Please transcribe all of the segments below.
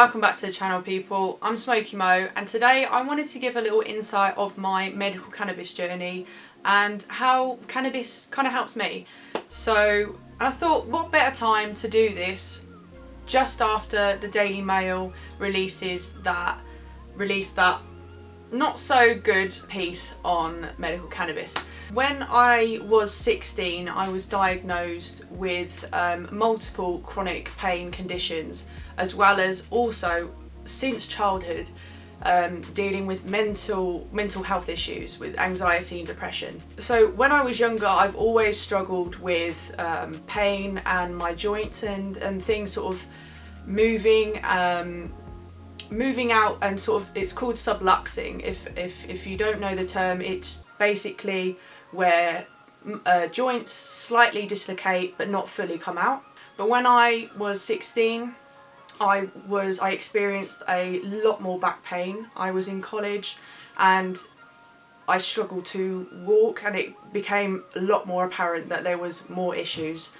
Welcome back to the channel, people. I'm Smokey Mo, and today I wanted to give a little insight of my medical cannabis journey and how cannabis kind of helped me. So I thought, what better time to do this just after the Daily Mail released that not so good piece on medical cannabis. When I was 16, I was diagnosed with multiple chronic pain conditions, as well as also since childhood dealing with mental health issues with anxiety and depression. So when I was younger, I've always struggled with pain and my joints and things sort of moving out, and sort of, it's called subluxing. If you don't know the term, it's basically where joints slightly dislocate but not fully come out. But when I was 16, I experienced a lot more back pain. I was in college and I struggled to walk, and it became a lot more apparent that there was more issues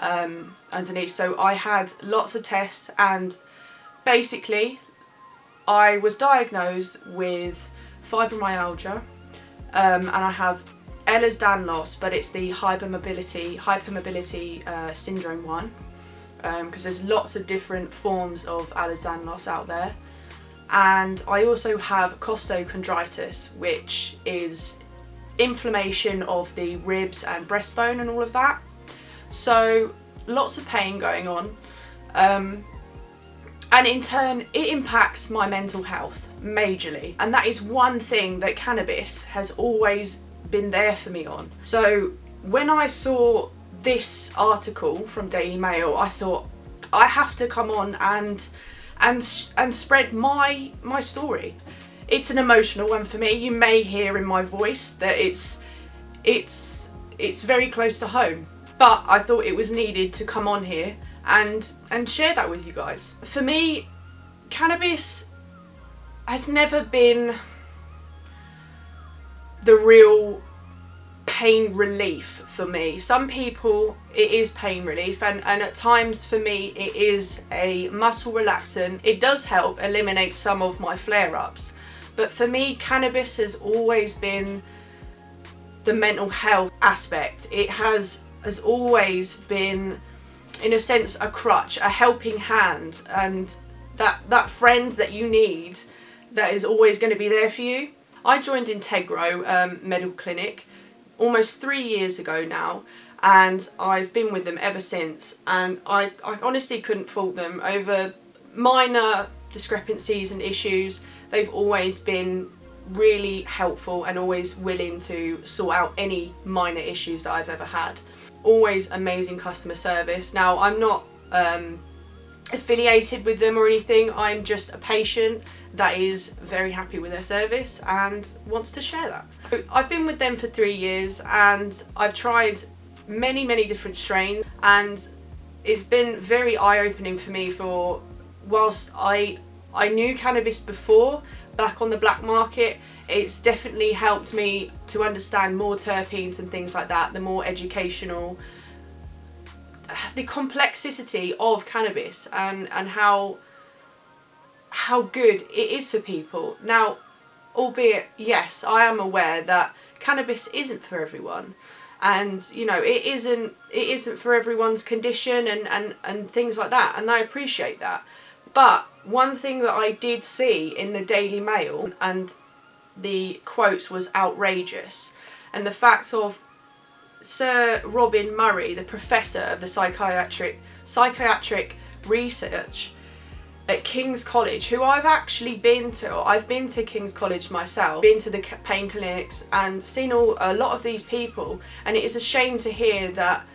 underneath. So I had lots of tests, and basically I was diagnosed with fibromyalgia, and I have Ehlers-Danlos, but it's the hypermobility syndrome one, because there's lots of different forms of Ehlers-Danlos out there. And I also have costochondritis, which is inflammation of the ribs and breastbone and all of that. So lots of pain going on. And in turn, it impacts my mental health majorly. And that is one thing that cannabis has always been there for me on. So when I saw this article from Daily Mail, I thought, I have to come on and spread my story. It's an emotional one for me. You may hear in my voice that it's very close to home. But I thought it was needed to come on here and share that with you guys. For me, cannabis has never been the real pain relief for me. Some people, it is pain relief, and at times for me it is a muscle relaxant. It does help eliminate some of my flare-ups, but for me cannabis has always been the mental health aspect. It has always been, in a sense, a crutch, a helping hand, and that friend that you need that is always going to be there for you. I joined Integro Medical Clinic almost 3 years ago now, and I've been with them ever since, and I honestly couldn't fault them over minor discrepancies and issues. They've always been really helpful and always willing to sort out any minor issues that I've ever had. Always amazing customer service. Now, I'm not affiliated with them or anything. I'm just a patient that is very happy with their service and wants to share that. So I've been with them for 3 years, and I've tried many different strains, and it's been very eye-opening for me. For whilst I knew cannabis before, back on the black market, it's definitely helped me to understand more terpenes and things like that, the more educational, the complexity of cannabis and how good it is for people. Now, albeit, yes, I am aware that cannabis isn't for everyone, and you know, it isn't for everyone's condition and things like that, and I appreciate that. But one thing that I did see in the Daily Mail, and the quotes, was outrageous, and the fact of Sir Robin Murray, the professor of the psychiatric research at King's College, who I've actually been to. I've been to King's College myself, been to the pain clinics and seen a lot of these people, and it is a shame to hear that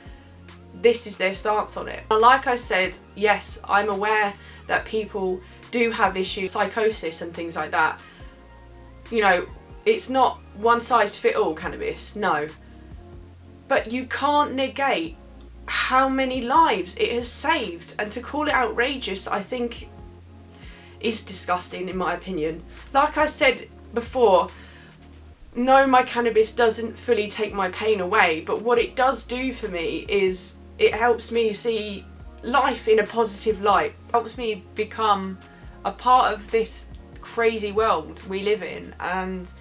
this is their stance on it. Like I said, yes, I'm aware that people do have issues, psychosis and things like that. You know, it's not one size fit all, cannabis, no. But you can't negate how many lives it has saved, and to call it outrageous, I think, is disgusting in my opinion. Like I said before, no, my cannabis doesn't fully take my pain away, but what it does do for me is it helps me see life in a positive light. It helps me become a part of this crazy world we live in, and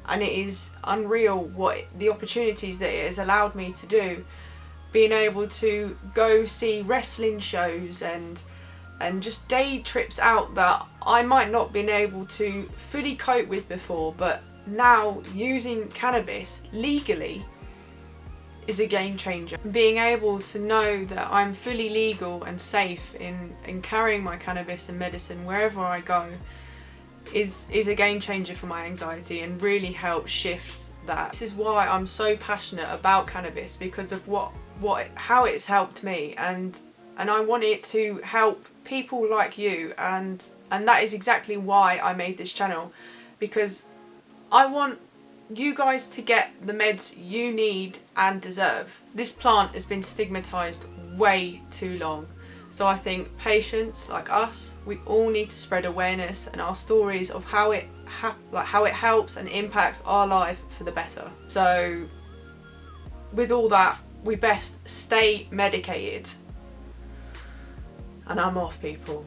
it is unreal what the opportunities that it has allowed me to do. Being able to go see wrestling shows and just day trips out that I might not been able to fully cope with before, but now using cannabis legally is a game changer. Being able to know that I'm fully legal and safe in carrying my cannabis and medicine wherever I go is a game changer for my anxiety, and really helps shift that. This is why I'm so passionate about cannabis, because of how it's helped me, and I want it to help people like you, and that is exactly why I made this channel, because I want you guys to get the meds you need and deserve. This plant has been stigmatized way too long, so I think patients like us, we all need to spread awareness and our stories of how it helps and impacts our life for the better. So with all that, we best stay medicated. And I'm off, people.